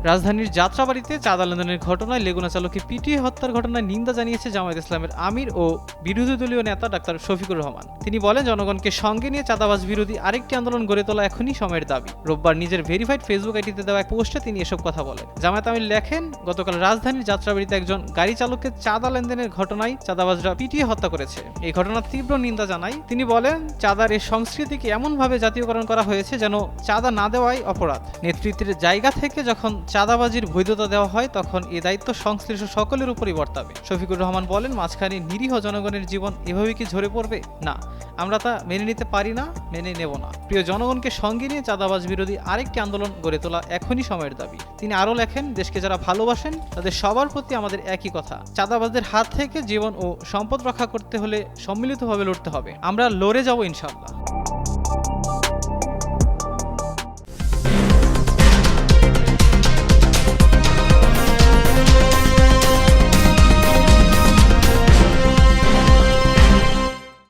রাজধানীর যাত্রাবাড়িতে চাঁদা লেনদেনের ঘটনায় লেগুনা চালককে পিটিয়ে হত্যার ঘটনায় নিন্দা জানিয়েছে জামায়াত ইসলামের আমির ও বিরোধী দলীয় নেতা ডাক্তার শফিকুর রহমান। তিনি বলেন, জনগণকে সঙ্গে নিয়ে চাঁদাবাজ বিরোধী আরেকটি আন্দোলন গড়ে তোলা এখনই সময়ের দাবি। রোববার নিজের ভেরিফাইড ফেসবুক আইডিতে দেওয়া এক পোস্টে তিনি এসব কথা বলেন। জামায়াত আমির লেখেন, গতকাল রাজধানীর যাত্রাবাড়িতে একজন গাড়ি চালককে চাঁদা লেনদেনের ঘটনায় চাঁদাবাজরা পিটিয়ে হত্যা করেছে। এই ঘটনার তীব্র নিন্দা জানাই। তিনি বলেন, চাঁদার এই সংস্কৃতিকে এমনভাবে জাতীয়করণ করা হয়েছে যেন চাঁদা না দেওয়াই অপরাধ। নেতৃত্বের জায়গা থেকে যখন চাঁদাবাজির বৈধতা দেওয়া হয় তখন এ দায়িত্ব সংশ্লিষ্ট সকলের উপরই বর্তাবে। শফিকুর রহমান বলেন, মাঝখানে নিরীহ জনগণের জীবন এভাবে কি ঝরে পড়বে? না, আমরা তা মেনে নিতে পারি না, মেনে নেব না। প্রিয় জনগণকে সঙ্গে নিয়ে চাঁদাবাজ বিরোধী আরেকটি আন্দোলন গড়ে তোলা এখনই সময়ের দাবি। তিনি আরও লেখেন, দেশকে যারা ভালোবাসেন তাদের সবার প্রতি আমাদের একই কথা, চাঁদাবাজদের হাত থেকে জীবন ও সম্পদ রক্ষা করতে হলে সম্মিলিতভাবে লড়তে হবে। আমরা লড়ে যাব ইনশাআল্লাহ।